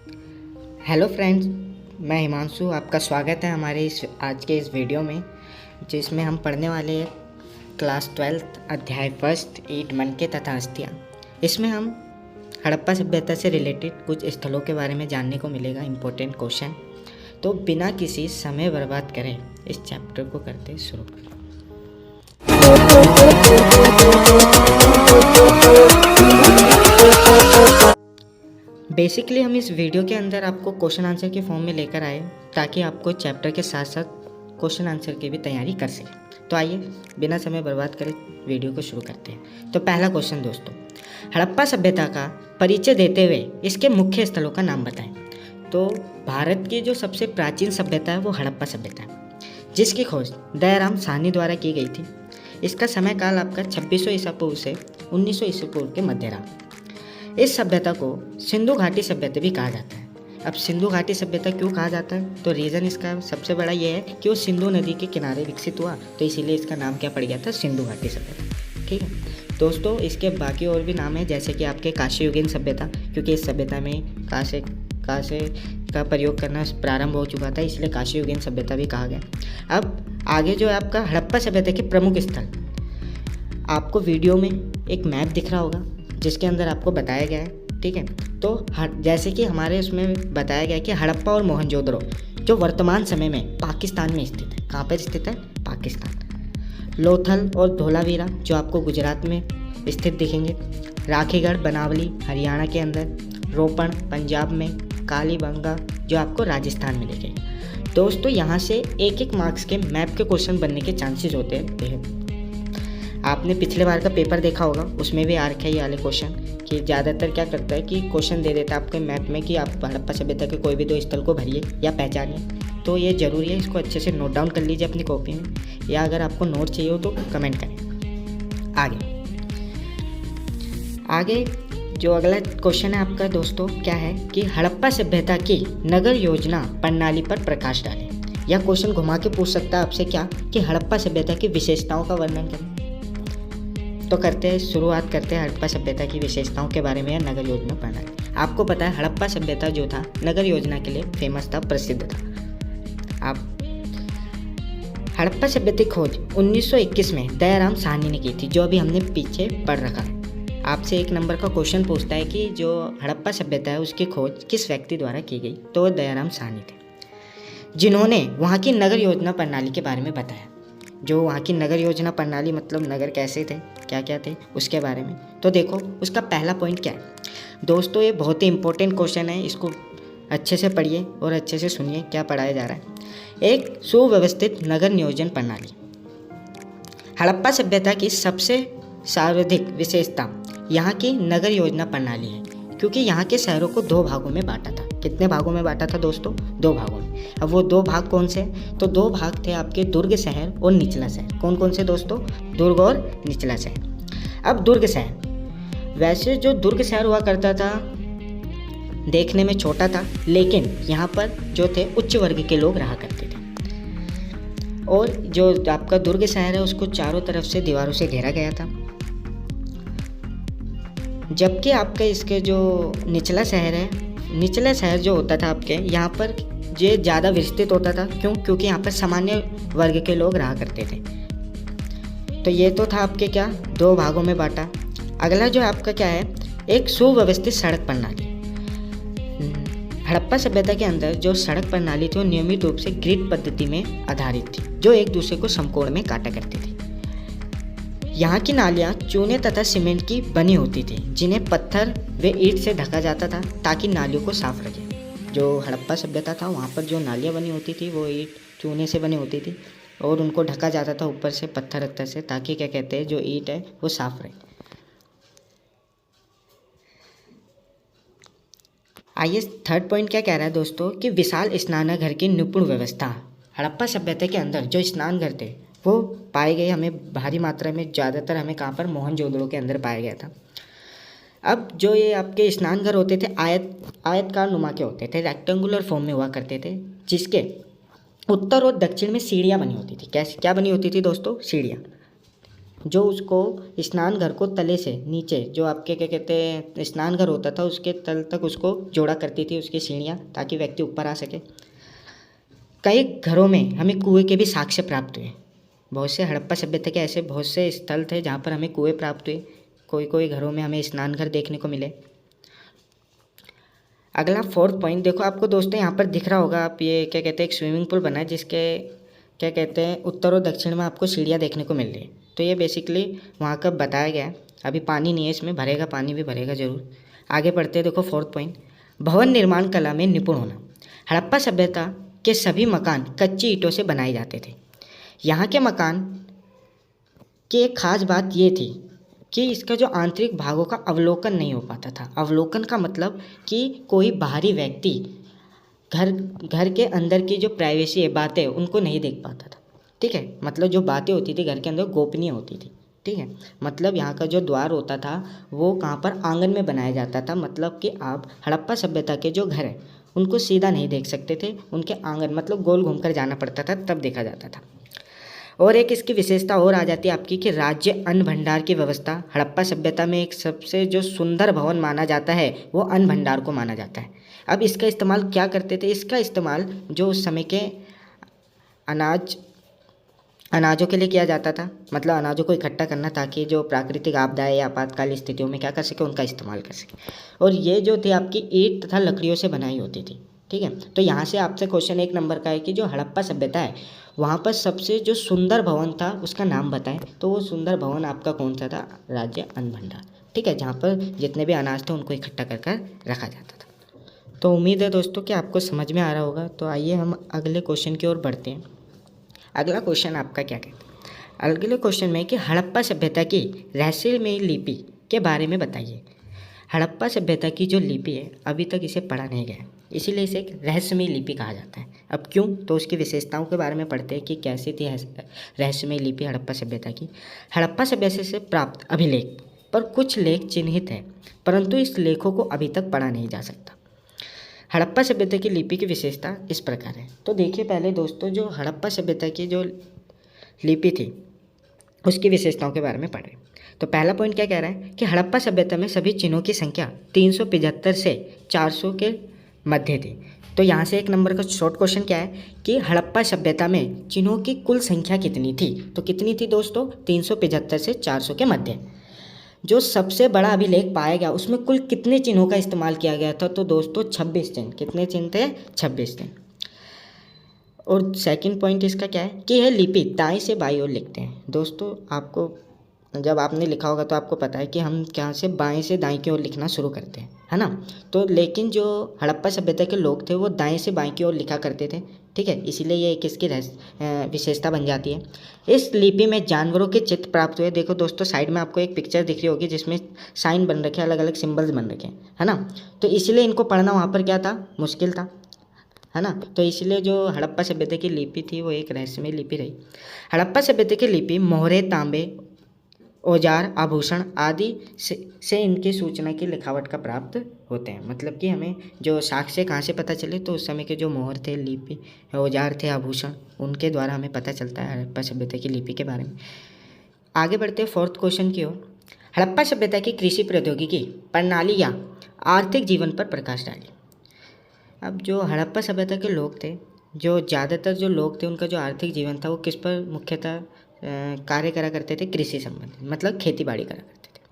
Hello friends, मैं हिमांशु। आपका स्वागत है हमारे आज के इस वीडियो में, जिसमें हम पढ़ने वाले हैं क्लास 12 अध्याय फर्स्ट ईट मनके तथा अस्थियाँ। इसमें हम हड़प्पा सभ्यता से रिलेटेड कुछ स्थलों के बारे में जानने को मिलेगा, इम्पोर्टेंट क्वेश्चन। तो बिना किसी समय बर्बाद करें इस चैप्टर को करते शुरू। बेसिकली हम इस वीडियो के अंदर आपको क्वेश्चन आंसर के फॉर्म में लेकर आए ताकि आपको चैप्टर के साथ साथ क्वेश्चन आंसर की भी तैयारी कर सकें। तो आइए बिना समय बर्बाद करे वीडियो को शुरू करते हैं। तो पहला क्वेश्चन दोस्तों, हड़प्पा सभ्यता का परिचय देते हुए इसके मुख्य स्थलों का नाम बताएं। तो भारत की जो सबसे प्राचीन सभ्यता है वो हड़प्पा सभ्यता है, जिसकी खोज दयाराम साहनी द्वारा की गई थी। इसका समय काल आपका 2600 ईसा पूर्व से 1900 ईसा पूर्व के मध्य रहा। इस सभ्यता को सिंधु घाटी सभ्यता भी कहा जाता है। अब सिंधु घाटी सभ्यता क्यों कहा जाता है, तो रीज़न इसका सबसे बड़ा ये है कि वो सिंधु नदी के किनारे विकसित हुआ, तो इसीलिए इसका नाम क्या पड़ गया था, सिंधु घाटी सभ्यता। ठीक है दोस्तों, इसके बाकी और भी नाम है, जैसे कि आपके काशीयुगीन सभ्यता, क्योंकि इस सभ्यता में कांसे का प्रयोग करना प्रारंभ हो चुका था, इसलिए काशीयुगीन सभ्यता भी कहा गया। अब आगे जो है आपका हड़प्पा सभ्यता के प्रमुख स्थल, आपको वीडियो में एक मैप दिख रहा होगा जिसके अंदर आपको बताया गया है। ठीक है, तो जैसे कि हमारे उसमें बताया गया है कि हड़प्पा और मोहनजोदड़ो जो वर्तमान समय में पाकिस्तान में स्थित है। कहाँ पर स्थित है, पाकिस्तान। लोथल और धोलावीरा जो आपको गुजरात में स्थित दिखेंगे। राखीगढ़ बनावली हरियाणा के अंदर। रोपण पंजाब में। कालीबंगा जो आपको राजस्थान में दिखेगा। दोस्तों यहाँ से एक मार्क्स के मैप के क्वेश्चन बनने के चांसेस होते हैं। आपने पिछले बार का पेपर देखा होगा, उसमें भी आ रखे ये वाले क्वेश्चन कि ज़्यादातर क्या करता है कि क्वेश्चन दे देता है आपके मैप में कि आप हड़प्पा सभ्यता के कोई भी दो स्थल को भरिए या पहचानिए। तो ये ज़रूरी है, इसको अच्छे से नोट डाउन कर लीजिए अपनी कॉपी में, या अगर आपको नोट चाहिए हो तो कमेंट करें। आगे जो अगला क्वेश्चन है आपका दोस्तों क्या है कि हड़प्पा सभ्यता की नगर योजना प्रणाली पर प्रकाश डालें। यह क्वेश्चन घुमा के पूछ सकता है आपसे क्या कि हड़प्पा सभ्यता की विशेषताओं का वर्णन करें। तो शुरुआत करते हैं हड़प्पा सभ्यता की विशेषताओं के बारे में या नगर योजना प्रणाली। आपको पता है हड़प्पा सभ्यता जो था नगर योजना के लिए फेमस था, प्रसिद्ध था। आप हड़प्पा सभ्यता की खोज 1921 में दयाराम साहनी ने की थी, जो अभी हमने पीछे पढ़ रखा है। आपसे एक नंबर का क्वेश्चन पूछता है कि जो हड़प्पा सभ्यता है उसकी खोज किस व्यक्ति द्वारा की गई, तो वो दयाराम साहनी थे, जिन्होंने वहाँ की नगर योजना प्रणाली के बारे में बताया। जो वहाँ की नगर योजना प्रणाली मतलब नगर कैसे थे, क्या क्या थे, उसके बारे में। तो देखो उसका पहला पॉइंट क्या है दोस्तों, ये बहुत ही इंपॉर्टेंट क्वेश्चन है, इसको अच्छे से पढ़िए और अच्छे से सुनिए क्या पढ़ाया जा रहा है। एक सुव्यवस्थित नगर नियोजन प्रणाली। हड़प्पा सभ्यता की सबसे सर्वाधिक विशेषता यहाँ की नगर योजना प्रणाली है, क्योंकि यहाँ के शहरों को दो भागों में बांटा था। कितने भागों में बांटा था दोस्तों, दो भागों में। अब वो दो भाग कौन से, तो दो भाग थे आपके दुर्ग शहर और निचला शहर। कौन कौन से दोस्तों, दुर्ग और निचला शहर। अब दुर्ग शहर, वैसे जो दुर्ग शहर हुआ करता था देखने में छोटा था, लेकिन यहाँ पर जो थे उच्च वर्ग के लोग रहा करते थे। और जो आपका दुर्ग शहर है उसको चारों तरफ से दीवारों से घेरा गया था। जबकि आपका इसके जो निचला शहर है, निचला शहर जो होता था आपके यहाँ पर ये ज़्यादा विस्तृत होता था। क्यों, क्योंकि यहाँ पर सामान्य वर्ग के लोग रहा करते थे। तो ये तो था आपके क्या, दो भागों में बांटा। अगला जो आपका क्या है, एक सुव्यवस्थित सड़क प्रणाली। हड़प्पा सभ्यता के अंदर जो सड़क प्रणाली थी वो नियमित रूप से ग्रिड पद्धति में आधारित थी, जो एक दूसरे को समकोण में काटा करती थी। यहाँ की नालियाँ चूने तथा सीमेंट की बनी होती थी, जिन्हें पत्थर व ईंट से ढका जाता था ताकि नालियों को साफ रखे। जो हड़प्पा सभ्यता था वहाँ पर जो नालियाँ बनी होती थी वो ईंट चूने से बनी होती थी और उनको ढका जाता था ऊपर से पत्थर वत्थर से, ताकि क्या कहते हैं जो ईंट है वो साफ रहे। आइए थर्ड पॉइंट क्या कह रहा है दोस्तों कि विशाल स्नानघर की निपुण व्यवस्था। हड़प्पा सभ्यता के अंदर जो स्नानघर थे वो पाए गए हमें भारी मात्रा में, ज़्यादातर हमें कहाँ पर, मोहनजोदड़ो के अंदर पाया गया था। अब जो ये आपके स्नानघर होते थे आयतकार नुमा के होते थे, रेक्टेंगुलर फॉर्म में हुआ करते थे, जिसके उत्तर और दक्षिण में सीढ़ियाँ बनी होती थी। कैसे क्या बनी होती थी दोस्तों, सीढ़ियाँ। जो उसको स्नान घर को तले से नीचे, जो आपके क्या कहते हैं स्नान घर होता था, उसके तल तक उसको जोड़ा करती थी उसकी सीढ़ियाँ, ताकि व्यक्ति ऊपर आ सके। कई घरों में हमें कुएं के भी साक्ष्य प्राप्त हुए। बहुत से हड़प्पा सभ्यता के ऐसे बहुत से स्थल थे जहाँ पर हमें कुएं प्राप्त हुए। कोई कोई घरों में हमें स्नान घर देखने को मिले। अगला 4th पॉइंट देखो, आपको दोस्तों यहाँ पर दिख रहा होगा, आप ये क्या कहते हैं एक स्विमिंग पूल बना है जिसके क्या कहते हैं उत्तर और दक्षिण में आपको सीढ़ियाँ देखने को मिल रही है। तो ये बेसिकली वहाँ का बताया गया है। अभी पानी नहीं है इसमें, भरेगा, पानी भी भरेगा ज़रूर। आगे बढ़ते हैं। देखो 4th पॉइंट, भवन निर्माण कला में निपुण होना। हड़प्पा सभ्यता के सभी मकान कच्ची ईंटों से बनाए जाते थे। यहाँ के मकान की एक खास बात ये थी कि इसका जो आंतरिक भागों का अवलोकन नहीं हो पाता था। अवलोकन का मतलब कि कोई बाहरी व्यक्ति घर के अंदर की जो प्राइवेसी है, बातें, उनको नहीं देख पाता था। ठीक है, मतलब जो बातें होती थी घर के अंदर गोपनीय होती थी। ठीक है, मतलब यहाँ का जो द्वार होता था वो कहाँ पर, आंगन में बनाया जाता था। मतलब कि आप हड़प्पा सभ्यता के जो घर है उनको सीधा नहीं देख सकते थे, उनके आंगन मतलब गोल घूमकर जाना पड़ता था, तब देखा जाता था। और एक इसकी विशेषता और आ जाती है आपकी कि राज्य अन्न भंडार की व्यवस्था। हड़प्पा सभ्यता में एक सबसे जो सुंदर भवन माना जाता है वो अन्न भंडार को माना जाता है। अब इसका इस्तेमाल क्या करते थे? इसका इस्तेमाल जो उस समय के अनाजों के लिए किया जाता था। मतलब अनाजों को इकट्ठा करना, ताकि जो प्राकृतिक आपदाएं या आपातकालीन स्थितियों में क्या कर सके, उनका इस्तेमाल कर सके। और ये जो थी आपकी ईंट तथा लकड़ियों से बनाई होती थी। ठीक है, तो यहाँ से आपसे क्वेश्चन 1 नंबर का है कि जो हड़प्पा सभ्यता है वहाँ पर सबसे जो सुंदर भवन था उसका नाम बताएं। तो वो सुंदर भवन आपका कौन सा था? राज्य अन्न भंडार। ठीक है, जहाँ पर जितने भी अनाज थे उनको इकट्ठा कर रखा जाता था। तो उम्मीद है दोस्तों कि आपको समझ में आ रहा होगा। तो आइए हम अगले क्वेश्चन की ओर बढ़ते हैं। अगला क्वेश्चन आपका क्या कहता है? अगले क्वेश्चन में कि हड़प्पा सभ्यता की रहस्यमयी लिपि के बारे में बताइए। हड़प्पा सभ्यता की जो लिपि है अभी तक इसे पढ़ा नहीं गया, इसीलिए इसे एक रहस्यमयी लिपि कहा जाता है। अब क्यों? तो उसकी विशेषताओं के बारे में पढ़ते हैं कि कैसी थी रहस्यमयी लिपि हड़प्पा सभ्यता की। हड़प्पा सभ्यता से प्राप्त अभिलेख पर कुछ लेख चिन्हित हैं, परंतु इस लेखों को अभी तक पढ़ा नहीं जा सकता। हड़प्पा सभ्यता की लिपि की विशेषता इस प्रकार है। तो देखिए पहले दोस्तों, जो हड़प्पा सभ्यता की जो लिपि थी उसकी विशेषताओं के बारे में पढ़ें। तो पहला पॉइंट क्या कह रहा है कि हड़प्पा सभ्यता में सभी चिन्हों की संख्या 375 से 400 के मध्य थी। तो यहाँ से 1 नंबर का शॉर्ट क्वेश्चन क्या है कि हड़प्पा सभ्यता में चिन्हों की कुल संख्या कितनी थी? तो कितनी थी दोस्तों? 375 से 400 के मध्य। जो सबसे बड़ा अभिलेख पाया गया उसमें कुल कितने चिन्हों का इस्तेमाल किया गया था? तो दोस्तों 26 चिन्ह। कितने चिन्ह थे? 26 चिन्ह। और सेकंड पॉइंट इसका क्या है कि यह लिपि दाएं से बाईं ओर लिखते हैं। दोस्तों आपको जब आपने लिखा होगा तो आपको पता है कि हम क्या से बाएं से दाएं की ओर लिखना शुरू करते हैं, है ना। तो लेकिन जो हड़प्पा सभ्यता के लोग थे वो दाएं से बाएं की ओर लिखा करते थे। ठीक है, इसीलिए ये एक इसकी विशेषता बन जाती है। इस लिपि में जानवरों के चित्र प्राप्त हुए। देखो दोस्तों साइड में आपको एक पिक्चर दिख रही होगी जिसमें साइन बन रखे हैं, अलग अलग सिम्बल्स बन रखे हैं, है ना। तो इसलिए इनको पढ़ना वहाँ पर क्या था? मुश्किल था, है ना। तो इसलिए जो हड़प्पा सभ्यता की लिपि थी वो एक रहस्यमय लिपि रही। हड़प्पा सभ्यता की लिपि मोहरे, तांबे, औजार, आभूषण आदि से इनकी सूचना की लिखावट का प्राप्त होते हैं। मतलब कि हमें जो साक्ष्य कहाँ से पता चले? तो उस समय के जो मोहर थे, लिपि, औजार थे, आभूषण, उनके द्वारा हमें पता चलता है हड़प्पा सभ्यता की लिपि के बारे में। आगे बढ़ते हैं 4th क्वेश्चन की ओर। हड़प्पा सभ्यता की कृषि प्रौद्योगिकी प्रणाली या आर्थिक जीवन पर प्रकाश डालिए। अब जो हड़प्पा सभ्यता के लोग थे, जो ज़्यादातर जो लोग थे उनका जो आर्थिक जीवन था वो किस पर मुख्यतः कार्य करा करते थे? कृषि संबंधित, मतलब खेती बाड़ी करा करते थे।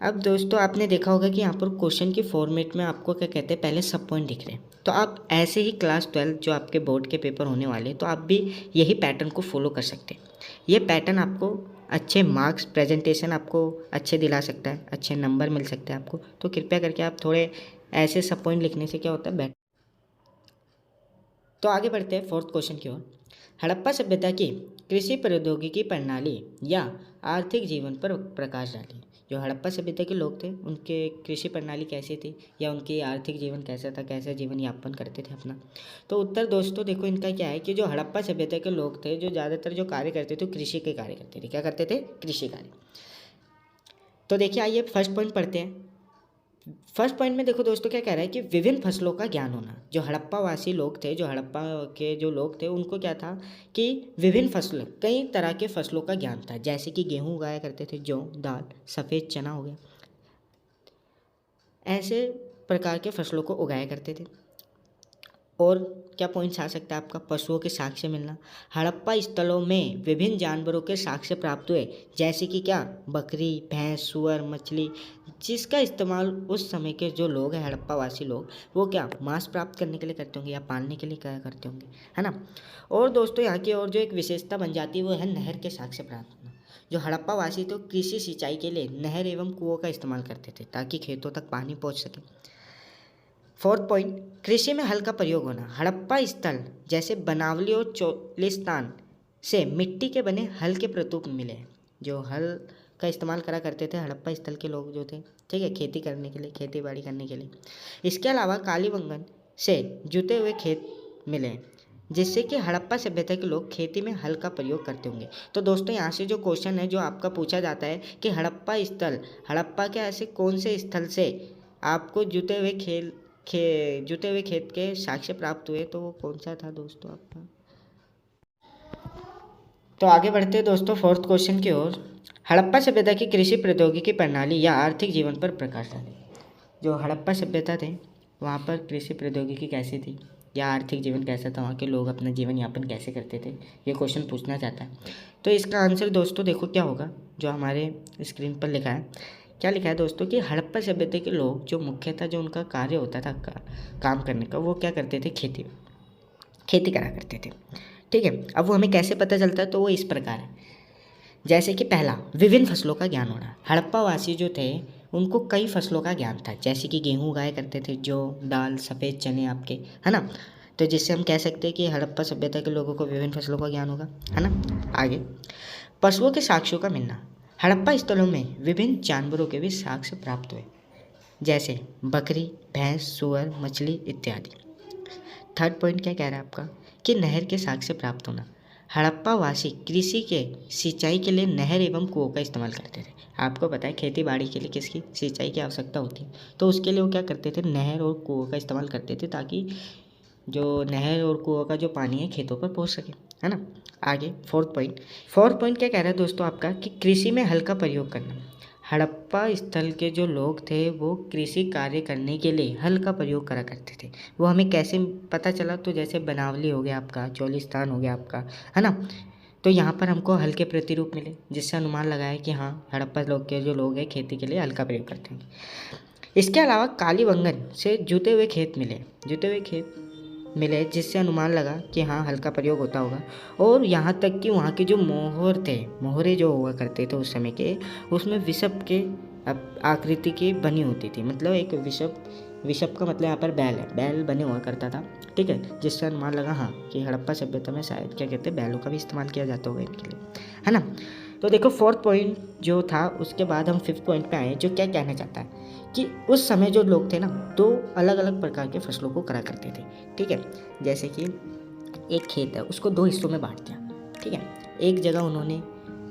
अब दोस्तों आपने देखा होगा कि यहाँ पर क्वेश्चन की फॉर्मेट में आपको क्या कहते हैं, पहले सब पॉइंट दिख रहे हैं। तो आप ऐसे ही क्लास 12 जो आपके बोर्ड के पेपर होने वाले हैं तो आप भी यही पैटर्न को फॉलो कर सकते हैं। ये पैटर्न आपको अच्छे मार्क्स, प्रेजेंटेशन आपको अच्छे दिला सकता है, अच्छे नंबर मिल सकते हैं आपको। तो कृपया करके आप थोड़े ऐसे सब पॉइंट लिखने से क्या होता है, बेटर। तो आगे बढ़ते हैं 4th क्वेश्चन की ओर। हड़प्पा सभ्यता की कृषि प्रौद्योगिकी प्रणाली या आर्थिक जीवन पर प्रकाश डालिए। जो हड़प्पा सभ्यता के लोग थे उनके कृषि प्रणाली कैसी थी या उनकी आर्थिक जीवन कैसा था, कैसा जीवन यापन करते थे अपना। तो उत्तर दोस्तों देखो इनका क्या है कि जो हड़प्पा सभ्यता के लोग थे जो ज़्यादातर जो कार्य करते थे कृषि के कार्य करते थे। क्या करते थे? कृषि कार्य। तो देखिए आइए फर्स्ट पॉइंट पढ़ते हैं। फर्स्ट पॉइंट में देखो दोस्तों क्या कह रहा है कि विभिन्न फसलों का ज्ञान होना। जो हड़प्पावासी लोग थे, जो हड़प्पा के जो लोग थे, उनको क्या था कि विभिन्न फसल, कई तरह के फसलों का ज्ञान था। जैसे कि गेहूँ उगाया करते थे, जौ, दाल, सफ़ेद चना हो गया, ऐसे प्रकार के फसलों को उगाया करते थे। और क्या पॉइंट्स आ सकता है आपका, पशुओं के साक्ष्य मिलना। हड़प्पा स्थलों में विभिन्न जानवरों के साक्ष्य प्राप्त हुए, जैसे कि क्या, बकरी, भैंस, सुअर, मछली, जिसका इस्तेमाल उस समय के जो लोग हैं, हड़प्पावासी लोग, वो क्या मांस प्राप्त करने के लिए करते होंगे या पालने के लिए क्या करते होंगे, है ना। और दोस्तों यहाँ की और जो एक विशेषता बन जाती है वो है नहर के साक्ष्य प्राप्त होना। जो हड़प्पावासी तो कृषि सिंचाई के लिए नहर एवं कुओं का इस्तेमाल करते थे ताकि खेतों तक पानी पहुँच सके। फोर्थ पॉइंट, कृषि में हल का प्रयोग होना। हड़प्पा स्थल जैसे बनावली और चोलिस्तान से मिट्टी के बने हल के प्रतीक मिले। जो हल का इस्तेमाल करा करते थे हड़प्पा स्थल के लोग जो थे, ठीक है, खेती करने के लिए, खेती बाड़ी करने के लिए। इसके अलावा कालीबंगन से जुते हुए खेत मिले, जिससे कि हड़प्पा सभ्यता के लोग खेती में हल का प्रयोग करते होंगे। तो दोस्तों यहाँ से जो क्वेश्चन है जो आपका पूछा जाता है कि हड़प्पा के ऐसे कौन से स्थल से आपको जुते हुए खेत के साक्ष्य प्राप्त हुए, तो वो कौन सा था दोस्तों आपका। तो आगे बढ़ते हैं दोस्तों फोर्थ क्वेश्चन की ओर। हड़प्पा सभ्यता की कृषि प्रौद्योगिकी प्रणाली या आर्थिक जीवन पर प्रकाश डालें। जो हड़प्पा सभ्यता थे वहाँ पर कृषि प्रौद्योगिकी कैसी थी या आर्थिक जीवन कैसा था, वहाँ के लोग अपना जीवन यापन कैसे करते थे, ये क्वेश्चन पूछना चाहता है। तो इसका आंसर दोस्तों देखो क्या होगा, जो हमारे स्क्रीन पर लिखा है। क्या लिखा है दोस्तों कि हड़प्पा सभ्यता के लोग जो मुख्यतः जो उनका कार्य होता था काम करने का, वो क्या करते थे, खेती करा करते थे, ठीक है। अब वो हमें कैसे पता चलता है, तो वो इस प्रकार है। जैसे कि पहला, विभिन्न फसलों का ज्ञान होना। हड़प्पावासी जो थे उनको कई फसलों का ज्ञान था, जैसे कि गेहूँ उगाया करते थे, जौ, दाल, सफ़ेद चने आपके, है ना। तो जिससे हम कह सकते हैं कि हड़प्पा सभ्यता के लोगों को विभिन्न फसलों का ज्ञान होगा, है ना। आगे, पशुओं के साक्ष्यों का मिलना। हड़प्पा स्थलों में विभिन्न जानवरों के भी साक्ष्य प्राप्त हुए, जैसे बकरी, भैंस, सुअर, मछली इत्यादि। थर्ड पॉइंट क्या कह रहा है आपका कि नहर के साक्ष्य प्राप्त होना। हड़प्पावासी कृषि के सिंचाई के लिए नहर एवं कुओं का इस्तेमाल करते थे। आपको पता है खेती बाड़ी के लिए किसकी सिंचाई की आवश्यकता होती है, तो उसके लिए वो क्या करते थे, नहर और कुओं का इस्तेमाल करते थे, ताकि जो नहर और कुओं का जो पानी है खेतों पर पहुंच सके, है ना। आगे फोर्थ पॉइंट क्या कह रहा है दोस्तों आपका कि कृषि में हल का प्रयोग करना। हड़प्पा स्थल के जो लोग थे वो कृषि कार्य करने के लिए हल का प्रयोग करा करते थे। वो हमें कैसे पता चला, तो जैसे बनावली हो गया आपका, चोलिस्तान हो गया आपका, है ना। तो यहाँ पर हमको हल के प्रतिरूप मिले, जिससे अनुमान लगाया कि हाँ हड़प्पा लोग के जो लोग हैं खेती के लिए हल का प्रयोग करते हैं। इसके अलावा कालीबंगन से जुते हुए खेत मिले, जिससे अनुमान लगा कि हाँ हल का प्रयोग होता होगा। और यहाँ तक कि वहाँ के जो मोहरे जो हुआ करते थे उस समय के, उसमें विषप के आकृति की बनी होती थी, मतलब एक विषप का मतलब यहाँ पर बैल बने हुआ करता था, ठीक है, जिससे अनुमान लगा हाँ कि हड़प्पा सभ्यता में शायद क्या कहते हैं, बैलों का भी इस्तेमाल किया जाता होगा इनके लिए, है ना। तो देखो फोर्थ पॉइंट जो था, उसके बाद हम फिफ्थ पॉइंट पे आए, जो क्या कहना चाहता है कि उस समय जो लोग थे ना, तो अलग अलग प्रकार के फसलों को करा करते थे, ठीक है। जैसे कि एक खेत है, उसको दो हिस्सों में बांट दिया, ठीक है। एक जगह उन्होंने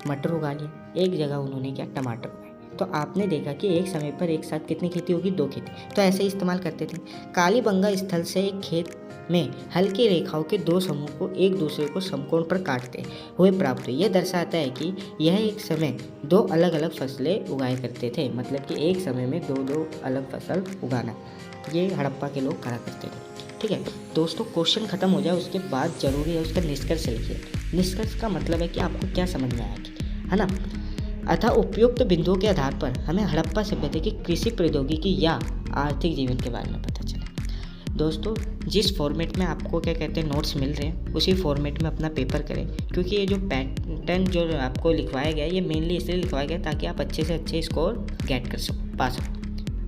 मटर उगा लिया, एक जगह उन्होंने क्या, टमाटर उगाए। तो आपने देखा कि एक समय पर एक साथ कितनी खेती होगी, 2 खेती, तो ऐसे ही इस्तेमाल करते थे। कालीबंगा स्थल से एक खेत में हल्की रेखाओं के 2 समूह को एक दूसरे को समकोण पर काटते हुए प्राप्त हुए। यह दर्शाता है कि यह एक समय 2 अलग अलग फसलें उगाया करते थे, मतलब कि एक समय में 2 अलग फसल उगाना, ये हड़प्पा के लोग करा करते थे, ठीक है। दोस्तों क्वेश्चन खत्म हो जाए उसके बाद जरूरी है उसका निष्कर्ष लिखिए। निष्कर्ष का मतलब है कि आपको क्या समझ में आया, है ना। अतः उपयुक्त बिंदुओं के आधार पर हमें हड़प्पा सभ्यता की कृषि प्रौद्योगिकी या आर्थिक जीवन के बारे में पता चला। दोस्तों जिस फॉर्मेट में आपको क्या कहते हैं नोट्स मिल रहे हैं, उसी फॉर्मेट में अपना पेपर करें, क्योंकि ये जो पैटर्न जो आपको लिखवाया गया है, ये मेनली इसलिए लिखवाया गया ताकि आप अच्छे से अच्छे स्कोर गेट कर सको, पा सको,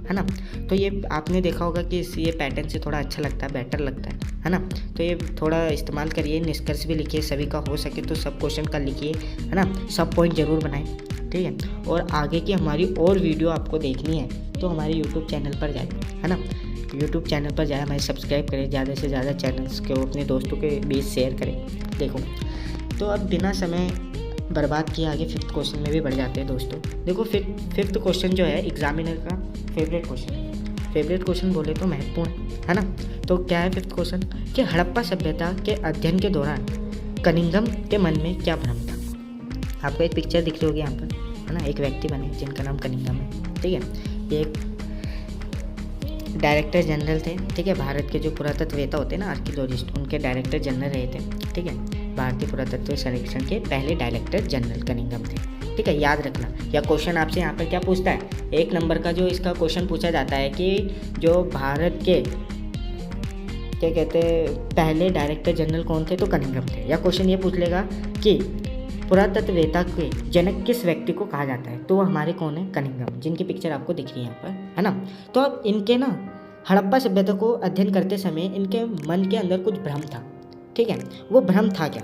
है ना। तो ये आपने देखा होगा कि ये पैटर्न से थोड़ा अच्छा लगता है, बेटर लगता है ना। तो ये थोड़ा इस्तेमाल करिए, निष्कर्ष भी लिखिए, सभी का हो सके तो सब क्वेश्चन का लिखिए, है ना, सब पॉइंट जरूर बनाएं, ठीक है। और आगे की हमारी और वीडियो आपको देखनी है तो हमारे यूट्यूब चैनल पर जाए, है ना, यूट्यूब चैनल पर जाए, हमें सब्सक्राइब करें, ज़्यादा से ज़्यादा चैनल्स को अपने दोस्तों के बीच शेयर करें। देखो तो अब बिना समय बर्बाद किए आगे फिफ्थ क्वेश्चन में भी बढ़ जाते हैं दोस्तों। देखो फिफ्थ क्वेश्चन जो है एग्जामिनर का फेवरेट क्वेश्चन है, फेवरेट क्वेश्चन बोले तो महत्वपूर्ण है ना। तो क्या है फिफ्थ क्वेश्चन कि हड़प्पा सभ्यता के अध्ययन के दौरान कनिंघम के मन में क्या भ्रम था। आपको एक पिक्चर दिख रही होगी यहाँ पर, है ना, एक व्यक्ति बने जिनका नाम कनिंघम है, ठीक है। ये एक डायरेक्टर जनरल थे, ठीक है। भारत के जो पुरातत्ववेत्ता होते हैं ना, आर्कियोलॉजिस्ट, उनके डायरेक्टर जनरल रहे थे, ठीक है। भारतीय पुरातत्व सर्वेक्षण के पहले डायरेक्टर जनरल कनिंघम थे, ठीक है, याद रखना। या क्वेश्चन आपसे यहाँ पर क्या पूछता है, 1 नंबर का जो इसका क्वेश्चन पूछा जाता है कि जो भारत के क्या कहते हैं पहले डायरेक्टर जनरल कौन थे, तो कनिंघम थे। या क्वेश्चन ये पूछ लेगा कि पुरातत्ववेत्ता के जनक किस व्यक्ति को कहा जाता है, तो वो हमारे कौन है, कनिंघम, जिनकी पिक्चर आपको दिख रही है यहाँ पर, है ना। तो अब इनके ना हड़प्पा सभ्यता को अध्ययन करते समय इनके मन के अंदर कुछ भ्रम था, ठीक है। वो भ्रम था क्या,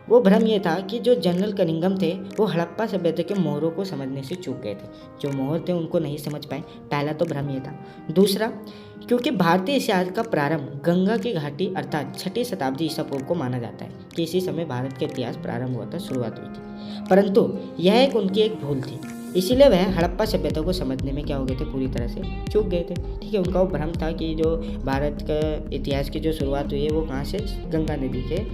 वो भ्रम ये था कि जो जनरल कनिंघम थे वो हड़प्पा सभ्यता के मोहरों को समझने से चूक गए थे, जो मोहर थे उनको नहीं समझ पाए। पहला तो भ्रम ये था। दूसरा, क्योंकि भारतीय इतिहास का प्रारंभ गंगा की घाटी अर्थात 6ठी शताब्दी ईसा पूर्व को माना जाता है कि इसी समय भारत का इतिहास प्रारंभ हुआ था, शुरुआत हुई थी, परंतु यह उनकी एक भूल थी, इसीलिए वह हड़प्पा सभ्यता को समझने में क्या हो गए थे, पूरी तरह से चूक गए थे, ठीक है। उनका वो भ्रम था कि जो भारत का इतिहास की जो शुरुआत हुई है वो कहाँ से, गंगा नदी के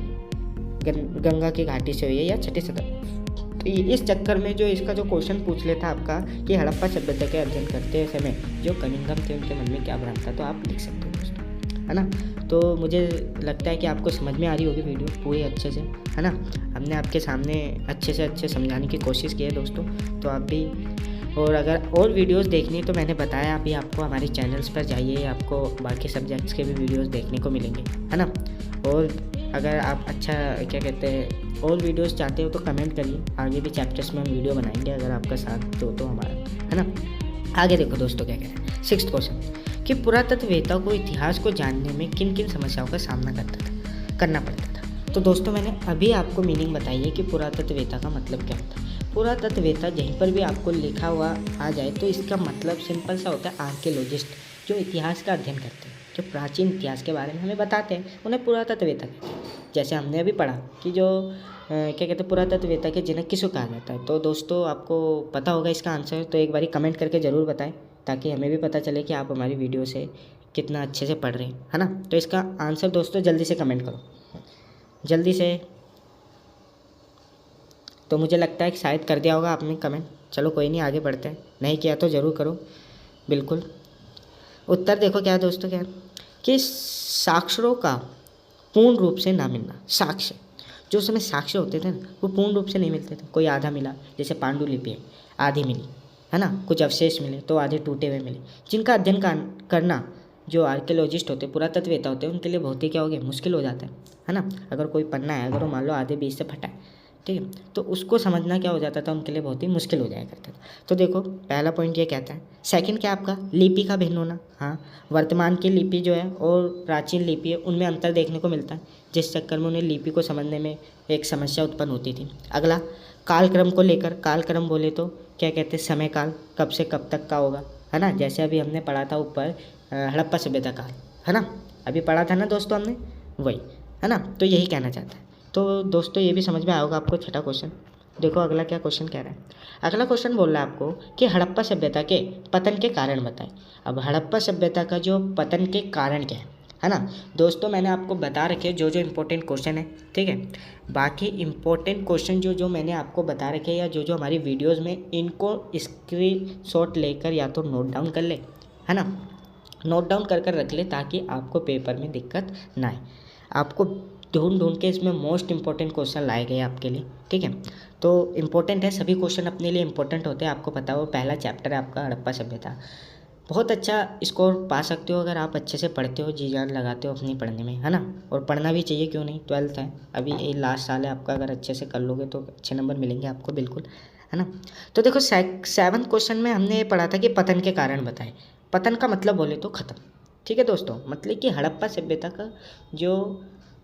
गंगा की घाटी से हुई है या 6ठी शताब्दी। तो इस चक्कर में जो इसका जो क्वेश्चन पूछ लेता आपका कि हड़प्पा सभ्यता के अध्ययन करते समय जो कनिंघम थे उनके मन में क्या भ्रम था, तो आप लिख सकते हो दोस्तों, है ना। तो मुझे लगता है कि आपको समझ में आ रही होगी वीडियो पूरी अच्छे से, है ना। हमने आपके सामने अच्छे से अच्छे समझाने की कोशिश की है दोस्तों, तो आप भी, और अगर और वीडियोस देखनी है तो मैंने बताया अभी आपको हमारे चैनल्स पर जाइए, आपको बाकी सब्जेक्ट्स के भी वीडियोस देखने को मिलेंगे, है ना। और अगर आप अच्छा क्या कहते हैं और वीडियोस चाहते हो तो कमेंट करिए, आगे भी चैप्टर्स में हम वीडियो बनाएंगे अगर आपका साथ दो तो हमारा, है ना। आगे देखो दोस्तों क्या कह रहे हैं, 6th क्वेश्चन कि पुरातत्ववेत्ता को इतिहास को जानने में किन किन समस्याओं का सामना करना पड़ता था। तो दोस्तों मैंने अभी आपको मीनिंग बताई है कि पुरातत्ववेत्ता का मतलब क्या होता है। पुरातत्ववेत्ता जहीं पर भी आपको लिखा हुआ आ जाए तो इसका मतलब सिंपल सा होता है आर्कियोलॉजिस्ट, जो इतिहास का अध्ययन करते हैं, जो प्राचीन इतिहास के बारे में हमें बताते हैं, उन्हें पुरातत्ववेत्ता कहते हैं। जैसे हमने अभी पढ़ा कि जो क्या कहते हैं पुरातत्ववेत्ता के जनक किसको कहा जाता है। तो दोस्तों आपको पता होगा इसका आंसर, तो एक बारी कमेंट करके ज़रूर बताएं ताकि हमें भी पता चले कि आप हमारी वीडियो से कितना अच्छे से पढ़ रहे हैं, है ना। तो इसका आंसर दोस्तों जल्दी से कमेंट करो, जल्दी से। तो मुझे लगता है कि शायद कर दिया होगा आपने कमेंट, चलो कोई नहीं, आगे बढ़ते हैं, नहीं किया तो ज़रूर करो, बिल्कुल। उत्तर देखो क्या है दोस्तों, क्या है कि साक्षरों का पूर्ण रूप से ना मिलना। साक्ष्य, जो समय साक्ष्य होते थे ना वो पूर्ण रूप से नहीं मिलते थे, कोई आधा मिला, जैसे पांडुलिपि है आधी मिली, है ना, कुछ अवशेष मिले तो आधे टूटे हुए मिले, जिनका अध्ययन करना जो आर्कियोलॉजिस्ट होते पुरातत्ववेत्ता होते हैं उनके लिए बहुत ही क्या हो गया, मुश्किल हो जाता है ना। अगर कोई पन्ना है, अगर वो मान लो आधे बीच से फटा है, ठीक है, तो उसको समझना क्या हो जाता था, उनके लिए बहुत ही मुश्किल हो जाया करता था। तो देखो पहला पॉइंट ये कहता है। सेकंड क्या आपका, लिपि का भिन्न होना। हाँ, वर्तमान की लिपि जो है और प्राचीन लिपि है उनमें अंतर देखने को मिलता है, जिस चक्कर में उन्हें लिपि को समझने में एक समस्या उत्पन्न होती थी। अगला, कालक्रम को लेकर, कालक्रम बोले तो क्या कहते हैं, समय काल कब से कब तक का होगा, है ना। जैसे अभी हमने पढ़ा था ऊपर हड़प्पा सभ्यता काल, है ना, अभी पढ़ा था ना दोस्तों हमने, वही, है ना। तो यही कहना चाहता है। तो दोस्तों ये भी समझ में आया होगा आपको। छठा क्वेश्चन देखो, अगला क्या क्वेश्चन कह रहा है। अगला क्वेश्चन बोल रहा है आपको कि हड़प्पा सभ्यता के पतन के कारण बताएं। अब हड़प्पा सभ्यता का जो पतन के कारण क्या है ना दोस्तों, मैंने आपको बता रखे जो इम्पोर्टेंट क्वेश्चन है, ठीक है। बाकी इम्पोर्टेंट क्वेश्चन जो मैंने आपको बता रखे या जो हमारी वीडियोज़ में, इनको स्क्रीनशॉट लेकर या तो नोट डाउन कर ले, है ना, नोट डाउन कर रख ले ताकि आपको पेपर में दिक्कत ना आए। आपको ढूंढ के इसमें मोस्ट इंपॉर्टेंट क्वेश्चन लाए गए आपके लिए, ठीक है। तो इम्पोर्टेंट है, सभी क्वेश्चन अपने लिए इंपॉर्टेंट होते हैं, आपको पता हो। पहला चैप्टर है आपका हड़प्पा सभ्यता, बहुत अच्छा स्कोर पा सकते हो अगर आप अच्छे से पढ़ते हो, जी जान लगाते हो अपनी पढ़ने में, है ना। और पढ़ना भी चाहिए, क्यों नहीं, 12th है अभी, ये लास्ट साल है आपका, अगर अच्छे से कर लोगे तो अच्छे नंबर मिलेंगे आपको, बिल्कुल, है ना। तो देखो 7th क्वेश्चन में हमने ये पढ़ा था कि पतन के कारण बताएं। पतन का मतलब बोले तो ख़त्म, ठीक है दोस्तों, मतलब कि हड़प्पा सभ्यता का जो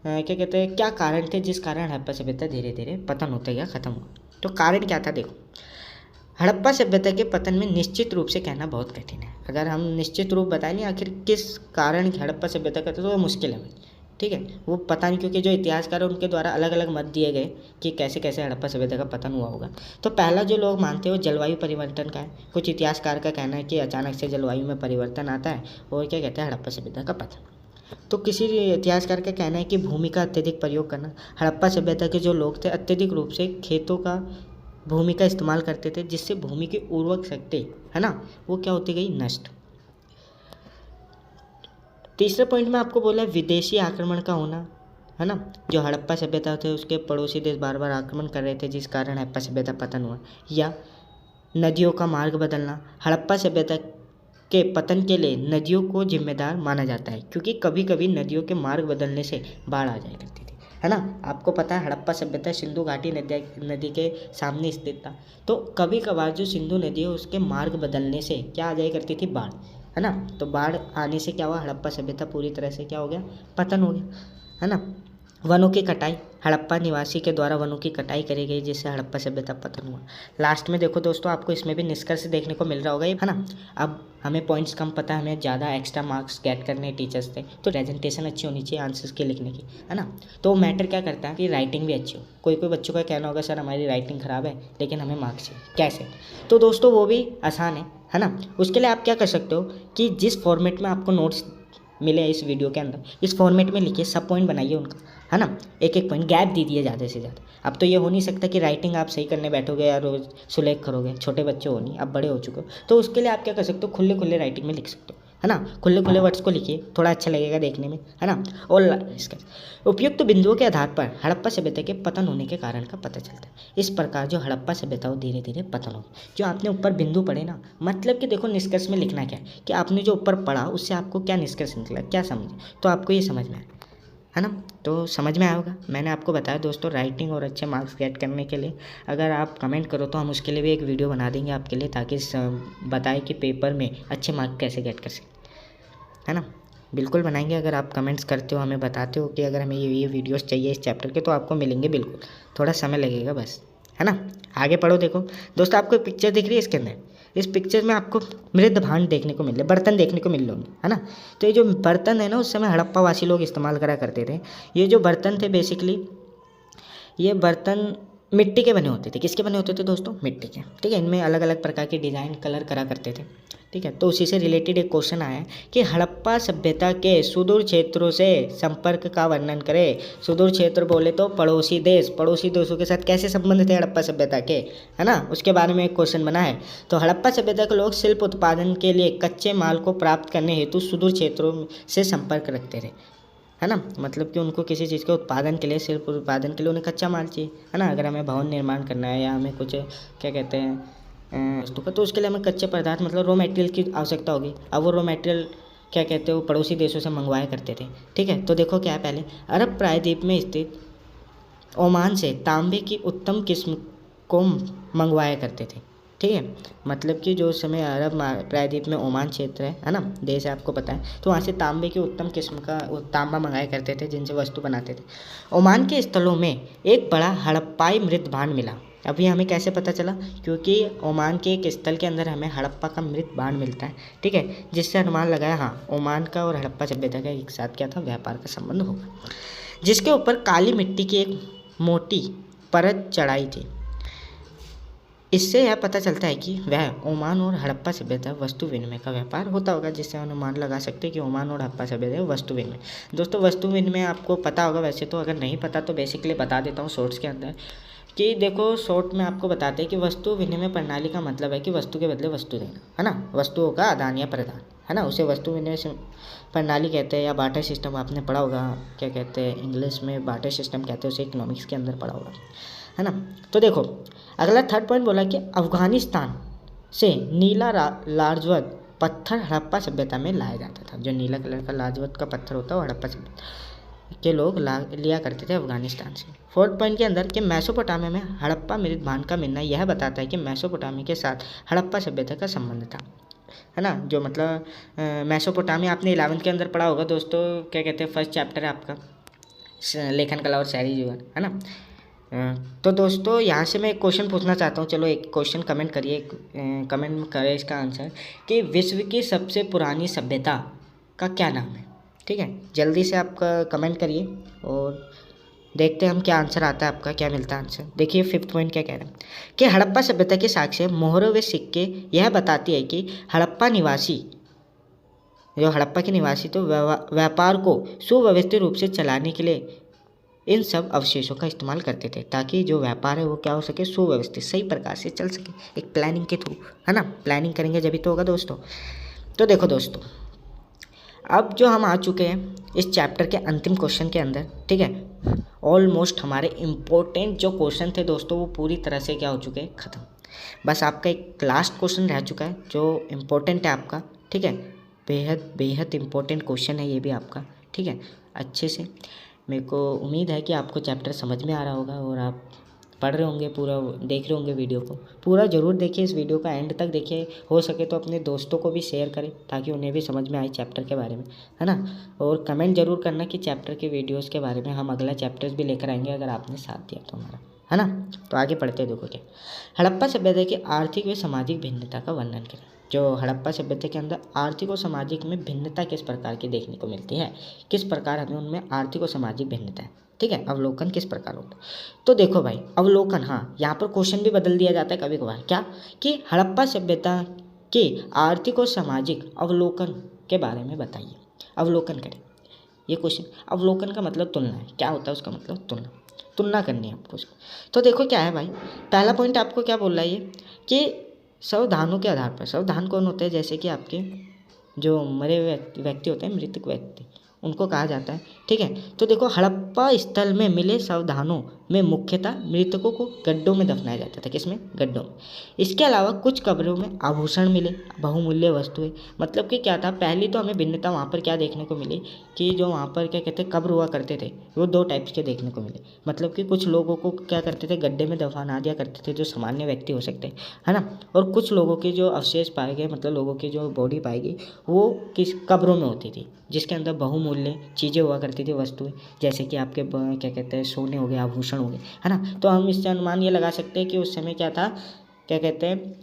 क्या कहते हैं, क्या कारण थे जिस कारण हड़प्पा सभ्यता धीरे धीरे पतन होता गया, ख़त्म हुआ। तो कारण क्या था, देखो हड़प्पा सभ्यता के पतन में निश्चित रूप से कहना बहुत कठिन है। अगर हम निश्चित रूप बताएं नहीं आखिर किस कारण हड़प्पा सभ्यता का, तो मुश्किल है भाई, ठीक है, वो पता नहीं, क्योंकि जो इतिहासकार है उनके द्वारा अलग अलग मत दिए गए कि कैसे कैसे हड़प्पा सभ्यता का पतन हुआ होगा। तो पहला जो लोग मानते हैं वो जलवायु परिवर्तन का है। कुछ इतिहासकार का कहना है कि अचानक से जलवायु में परिवर्तन आता है और क्या कहते हैं, हड़प्पा सभ्यता का पतन। तो किसी इतिहासकार का कहना है कि भूमि का अत्यधिक प्रयोग करना। हड़प्पा सभ्यता के जो लोग थे अत्यधिक रूप से खेतों का, भूमि का इस्तेमाल करते थे, जिससे भूमि की उर्वरक शक्ति है ना, वो क्या होती गई, नष्ट। तीसरे पॉइंट में आपको बोला विदेशी आक्रमण का होना, है ना। जो हड़प्पा सभ्यता थे उसके पड़ोसी देश बार बार आक्रमण कर रहे थे, जिस कारण हड़प्पा सभ्यता पतन हुआ। या नदियों का मार्ग बदलना। हड़प्पा सभ्यता के पतन के लिए नदियों को जिम्मेदार माना जाता है, क्योंकि कभी कभी नदियों के मार्ग बदलने से बाढ़ आ जाया करती थी, है ना। आपको पता है हड़प्पा सभ्यता सिंधु घाटी नदी के सामने स्थित था। तो कभी कभार जो सिंधु नदी है उसके मार्ग बदलने से क्या आ जाया करती थी, बाढ़, है ना। तो बाढ़ आने से क्या हुआ, हड़प्पा सभ्यता पूरी तरह से क्या हो गया, पतन हो गया, है ना। वनों की कटाई। हड़प्पा निवासी के द्वारा वनों की कटाई करी गई, जिससे हड़प्पा सभ्यता पतन हुआ। लास्ट में देखो दोस्तों, आपको इसमें भी निष्कर्ष देखने को मिल रहा होगा, है ना। अब हमें पॉइंट्स कम पता है, हमें ज़्यादा एक्स्ट्रा मार्क्स गेट करने टीचर्स थे, तो प्रेजेंटेशन अच्छी होनी चाहिए आंसर्स के लिखने की, है ना। तो मैटर क्या करता है कि राइटिंग भी अच्छी हो। कोई कोई बच्चों का कहना होगा सर हमारी राइटिंग ख़राब है लेकिन हमें मार्क्स चाहिए, कैसे। तो दोस्तों वो भी आसान है ना। उसके लिए आप क्या कर सकते हो कि जिस फॉर्मेट में आपको नोट्स मिले इस वीडियो के अंदर, इस फॉर्मेट में लिखिए, सब पॉइंट बनाइए उनका, है ना। एक एक पॉइंट गैप दीजिए ज़्यादा से ज़्यादा। अब तो ये हो नहीं सकता कि राइटिंग आप सही करने बैठोगे या रोज़ सुलेख करोगे, छोटे बच्चे हो नहीं, अब बड़े हो चुके हो। तो उसके लिए आप क्या कर सकते हो, खुले खुले राइटिंग में लिख सकते हो, है ना। खुले खुले वर्ड्स को लिखिए, थोड़ा अच्छा लगेगा देखने में, है ना। और इसका उपयुक्त बिंदुओं के आधार पर हड़प्पा सभ्यता के पतन होने के कारण का पता चलता है। इस प्रकार जो हड़प्पा सभ्यता धीरे धीरे पतन हो, जो आपने ऊपर बिंदु पढ़े ना, मतलब कि देखो निष्कर्ष में लिखना क्या है कि आपने जो ऊपर पढ़ा उससे आपको क्या निष्कर्ष निकला, क्या समझे, तो आपको ये समझ में आए, है ना। तो समझ में आया होगा। मैंने आपको बताया दोस्तों, राइटिंग और अच्छे मार्क्स गेट करने के लिए अगर आप कमेंट करो तो हम उसके लिए भी एक वीडियो बना देंगे आपके लिए, ताकि बताएं कि पेपर में अच्छे मार्क्स कैसे गेट कर सकते, है ना। बिल्कुल बनाएंगे, अगर आप कमेंट्स करते हो, हमें बताते हो कि अगर हमें ये वीडियोस चाहिए इस चैप्टर के, तो आपको मिलेंगे बिल्कुल, थोड़ा समय लगेगा बस, है ना। आगे पढ़ो। देखो दोस्तों, आपको पिक्चर दिख रही है इसके अंदर, इस पिक्चर में आपको मृद भांड देखने को मिल रहे, बर्तन देखने को मिल रहे होंगे, है ना। तो ये जो बर्तन है ना, उस समय हड़प्पा वासी लोग इस्तेमाल करा करते थे। ये जो बर्तन थे बेसिकली, ये बर्तन मिट्टी के बने होते थे। किसके बने होते थे दोस्तों, मिट्टी के, ठीक है। इनमें अलग अलग प्रकार के डिज़ाइन कलर करा करते थे, ठीक है। तो उसी से रिलेटेड एक क्वेश्चन आया है कि हड़प्पा सभ्यता के सुदूर क्षेत्रों से संपर्क का वर्णन करें। सुदूर क्षेत्र बोले तो पड़ोसी देश, पड़ोसी देशों के साथ कैसे संबंध थे हड़प्पा सभ्यता के, है ना, उसके बारे में एक क्वेश्चन बना है। तो हड़प्पा सभ्यता के लोग शिल्प उत्पादन के लिए कच्चे माल को प्राप्त करने हेतु सुदूर क्षेत्रों से संपर्क रखते थे, है ना। मतलब कि उनको किसी चीज़ के उत्पादन के लिए, शिल्प उत्पादन के लिए उन्हें कच्चा माल चाहिए, है ना। अगर हमें भवन निर्माण करना है या हमें कुछ क्या कहते हैं वस्तु का, तो उसके लिए हमें कच्चे पदार्थ मतलब रॉ मटेरियल की आवश्यकता होगी। अब वो रॉ मटेरियल क्या कहते हैं, वो पड़ोसी देशों से मंगवाया करते थे, ठीक है। तो देखो क्या है, पहले अरब प्रायद्वीप में स्थित ओमान से तांबे की उत्तम किस्म को मंगवाया करते थे, ठीक है। मतलब कि जो समय अरब प्रायद्वीप में ओमान क्षेत्र है ना, देश है, आपको पता है, तो वहाँ से तांबे की उत्तम किस्म का तांबा मंगाया करते थे, जिनसे वस्तु बनाते थे। ओमान के स्थलों में एक बड़ा हड़प्पाई मृत भांड मिला। अभी हमें कैसे पता चला, क्योंकि ओमान के एक स्थल के अंदर हमें हड़प्पा का मृत भांड मिलता है, ठीक है, जिससे अनुमान लगाया हाँ ओमान का और हड़प्पा सभ्यता का एक साथ क्या था, व्यापार का संबंध होगा, जिसके ऊपर काली मिट्टी की एक मोटी परत चढ़ाई थी। इससे यह पता चलता है कि वह ओमान और हड़प्पा सभ्यता वस्तु विनिमय का व्यापार होता होगा, जिससे हम अनुमान लगा सकते हैं कि ओमान और हड़प्पा सभ्यता वस्तु विनिमय। दोस्तों वस्तु विनिमय आपको पता होगा वैसे तो, अगर नहीं पता तो बेसिकली बता देता हूँ शॉर्ट्स के अंदर कि देखो शॉर्ट में आपको बताते हैं कि वस्तु विनिमय प्रणाली का मतलब है कि वस्तु के बदले वस्तु देना, है ना, वस्तुओं का आदान या प्रदान, है ना, उसे वस्तु विनिमय प्रणाली कहते हैं। या बार्टर सिस्टम आपने पढ़ा होगा, क्या कहते हैं इंग्लिश में बार्टर सिस्टम कहते हैं, उसे इकोनॉमिक्स के अंदर पढ़ा होगा, है ना। तो देखो अगला थर्ड पॉइंट बोला कि अफगानिस्तान से नीला लाजवत पत्थर हड़प्पा सभ्यता में लाया जाता था। जो नीला कलर का लाजवत का पत्थर होता है वो हड़प्पा सभ्यता के लोग लिया करते थे अफगानिस्तान से। फोर्थ पॉइंट के अंदर कि मेसोपोटामिया में हड़प्पा मृत भांड का मिलना यह बताता है कि मेसोपोटामिया के साथ हड़प्पा सभ्यता का संबंध था, है ना। जो मतलब मेसोपोटामिया आपने 11th के अंदर पढ़ा होगा दोस्तों, क्या कहते हैं फर्स्ट चैप्टर है आपका लेखन कला और शायरी जीवन, है ना। तो दोस्तों यहाँ से मैं एक क्वेश्चन पूछना चाहता हूँ, चलो एक क्वेश्चन कमेंट करिए, कमेंट करें इसका आंसर कि विश्व की सबसे पुरानी सभ्यता का क्या नाम है, ठीक है, जल्दी से आप कमेंट करिए और देखते हैं हम क्या आंसर आता है, आपका क्या मिलता है आंसर। देखिए 5th पॉइंट क्या कह रहे हैं कि हड़प्पा सभ्यता के साक्ष्य, मोहरों व सिक्के यह बताती है कि हड़प्पा निवासी, जो हड़प्पा के निवासी तो व्यापार को सुव्यवस्थित रूप से चलाने के लिए इन सब अवशेषों का इस्तेमाल करते थे, ताकि जो व्यापार है वो क्या हो सके, सुव्यवस्थित सही प्रकार से चल सके, एक प्लानिंग के थ्रू, है ना। प्लानिंग करेंगे जभी तो होगा दोस्तों। तो देखो दोस्तों, अब जो हम आ चुके हैं इस चैप्टर के अंतिम क्वेश्चन के अंदर, ठीक है। ऑलमोस्ट हमारे इम्पोर्टेंट जो क्वेश्चन थे दोस्तों वो पूरी तरह से क्या हो चुके हैं, ख़त्म। बस आपका एक लास्ट क्वेश्चन रह चुका है जो इम्पोर्टेंट है आपका, ठीक है। बेहद बेहद इम्पोर्टेंट क्वेश्चन है ये भी आपका, ठीक है। अच्छे से मेरे को उम्मीद है कि आपको चैप्टर समझ में आ रहा होगा और आप पढ़ रहे होंगे, पूरा देख रहे होंगे वीडियो को। पूरा ज़रूर देखिए, इस वीडियो का एंड तक देखिए, हो सके तो अपने दोस्तों को भी शेयर करें ताकि उन्हें भी समझ में आए चैप्टर के बारे में, है ना। और कमेंट ज़रूर करना कि चैप्टर के वीडियोस के बारे में हम अगला चैप्टर्स भी लेकर आएंगे अगर आपने साथ दिया तो हमारा, है ना। तो आगे पढ़ते हैं। देखो क्या, हड़प्पा सभ्यता की आर्थिक व सामाजिक भिन्नता का वर्णन करें। जो हड़प्पा सभ्यता के अंदर आर्थिक और सामाजिक में भिन्नता किस प्रकार की देखने को मिलती है, किस प्रकार हमें उनमें आर्थिक और सामाजिक भिन्नता है, ठीक है। अवलोकन किस प्रकार होता है, तो देखो भाई अवलोकन, हाँ यहाँ पर क्वेश्चन भी बदल दिया जाता है कभी कभार, क्या कि हड़प्पा सभ्यता के आर्थिक और सामाजिक अवलोकन के बारे में बताइए। अवलोकन करें, ये क्वेश्चन। अवलोकन का मतलब तुलना है, क्या होता है उसका मतलब, तुलना करनी है आपको उसको। तो देखो क्या है भाई, पहला पॉइंट आपको क्या बोल रहा है ये कि सावधानों के आधार पर, सावधान कौन होते हैं, जैसे कि आपके जो मरे हुए व्यक्ति होते हैं, मृतक व्यक्ति, उनको कहा जाता है, ठीक है। तो देखो हड़प्पा स्थल में मिले सावधानों में मुख्यतः मृतकों को गड्ढों में दफनाया जाता था, किसमें, गड्ढों में। इसके अलावा कुछ कब्रों में आभूषण मिले, बहुमूल्य वस्तुएं। मतलब कि क्या था, पहली तो हमें भिन्नता वहाँ पर क्या देखने को मिली कि जो वहाँ पर क्या कहते हैं कब्र हुआ करते थे वो 2 टाइप्स के देखने को मिले। मतलब कि कुछ लोगों को क्या करते थे, गड्ढे में दफना दिया करते थे, जो सामान्य व्यक्ति हो सकते हैं, है ना। और कुछ लोगों के जो अवशेष पाए गए, मतलब लोगों की जो बॉडी पाई गई वो किस कब्रों में होती थी, जिसके अंदर बहुमूल्य चीज़ें हुआ करती थी, वस्तुएं, जैसे कि आपके क्या कहते हैं सोने हो गए, आभूषण हो गए, है ना। तो हम इससे अनुमान ये लगा सकते हैं कि उस समय क्या था, क्या कहते हैं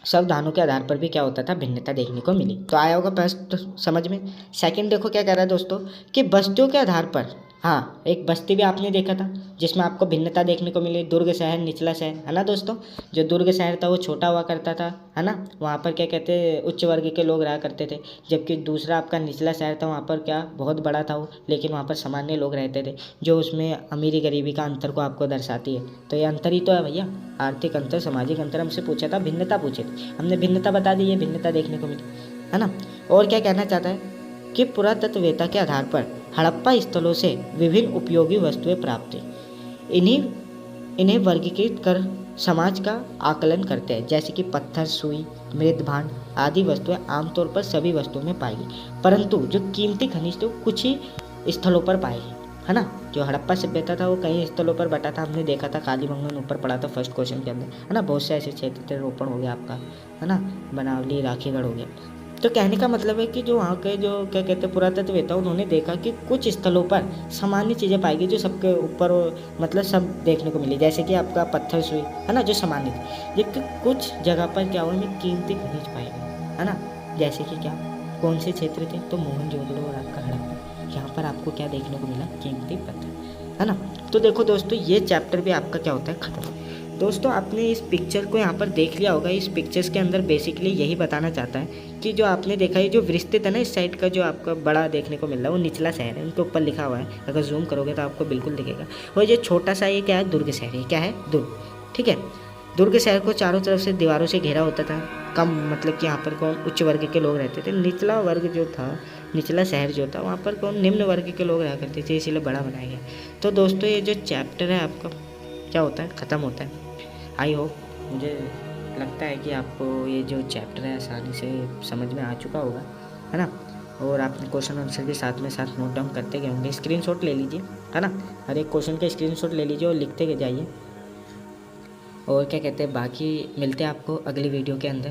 सावधानों के आधार पर भी क्या होता था, भिन्नता देखने को मिली। तो आया होगा फर्स्ट समझ में। सेकंड देखो क्या कह रहा है दोस्तों कि बस्तियों के आधार पर, हाँ एक बस्ती भी आपने देखा था जिसमें आपको भिन्नता देखने को मिली, दुर्ग शहर, निचला शहर, है ना दोस्तों। जो दुर्ग शहर था वो छोटा हुआ करता था, है ना, वहाँ पर क्या कहते हैं उच्च वर्ग के लोग रहा करते थे। जबकि दूसरा आपका निचला शहर था, वहाँ पर क्या बहुत बड़ा था वो, लेकिन वहाँ पर सामान्य लोग रहते थे, जो उसमें अमीरी गरीबी का अंतर को आपको दर्शाती है। तो ये अंतर ही तो है भैया, आर्थिक अंतर, सामाजिक अंतर। हमसे पूछा था, भिन्नता पूछे थे, हमने भिन्नता बता दी, ये भिन्नता देखने को मिली, है ना। और क्या कहना चाहता है कि पुरातत्ववेत्ता के आधार पर हड़प्पा स्थलों से विभिन्न उपयोगी वस्तुएं प्राप्त हुई। इन्हें वर्गीकृत कर समाज का आकलन करते हैं, जैसे कि पत्थर, सुई, मृद भांड आदि वस्तुएं आमतौर पर सभी वस्तुओं में पाई गई, परंतु जो कीमती खनिज थे कुछ ही स्थलों पर पाए गए, है ना। जो हड़प्पा सभ्यता था वो कई स्थलों पर बटा था, हमने देखा था, कालीबंगन ऊपर पड़ा था फर्स्ट क्वेश्चन के अंदर, है ना। बहुत से ऐसे क्षेत्र थे, रोपण हो गया आपका, है ना, बनावली, राखीगढ़ हो गया। तो कहने का मतलब है कि जो वहाँ के जो क्या कहते हैं पुरातत्ववेत्ता, उन्होंने देखा कि कुछ स्थलों पर सामान्य चीज़ें पाई गई जो सबके ऊपर मतलब सब देखने को मिली, जैसे कि आपका पत्थर, सुई, है ना, जो सामान्य थी। जबकि कुछ जगह पर क्या हुआ, में कीमती खनिज पाए गए, है ना। जैसे कि क्या, कौन से क्षेत्र थे, तो मोहनजोदड़ो और आपका हड़प्पा, यहाँ पर आपको क्या देखने को मिला, कीमती पत्थर, है ना। तो देखो दोस्तों ये चैप्टर भी आपका क्या होता है, खत्म। दोस्तों आपने इस पिक्चर को यहाँ पर देख लिया होगा। इस पिक्चर्स के अंदर बेसिकली यही बताना चाहता है कि जो आपने देखा है, जो विस्तृत है ना इस साइड का, जो आपका बड़ा देखने को मिल रहा है वो निचला शहर है, उनके ऊपर लिखा हुआ है, अगर जूम करोगे तो आपको बिल्कुल दिखेगा। और ये छोटा सा ये क्या है, दुर्ग शहर है, क्या है, दुर्ग, ठीक है। दुर्ग शहर को चारों तरफ से दीवारों से घेरा होता था, कम मतलब कि यहाँ पर कौन उच्च वर्ग के लोग रहते थे, निचला वर्ग जो था, निचला शहर जो था वहाँ पर कौन निम्न वर्ग के लोग रहा करते थे, इसीलिए बड़ा बनाया गया। तो दोस्तों ये जो चैप्टर है आपका क्या होता है, ख़त्म होता है। आई होप, मुझे लगता है कि आपको ये जो चैप्टर है आसानी से समझ में आ चुका होगा, है ना। और आपने क्वेश्चन आंसर के साथ में साथ नोट डाउन करते गए होंगे, स्क्रीनशॉट ले लीजिए, है ना, हर एक क्वेश्चन का स्क्रीनशॉट ले लीजिए और लिखते गए जाइए। और क्या कहते हैं, बाकी मिलते हैं आपको अगली वीडियो के अंदर।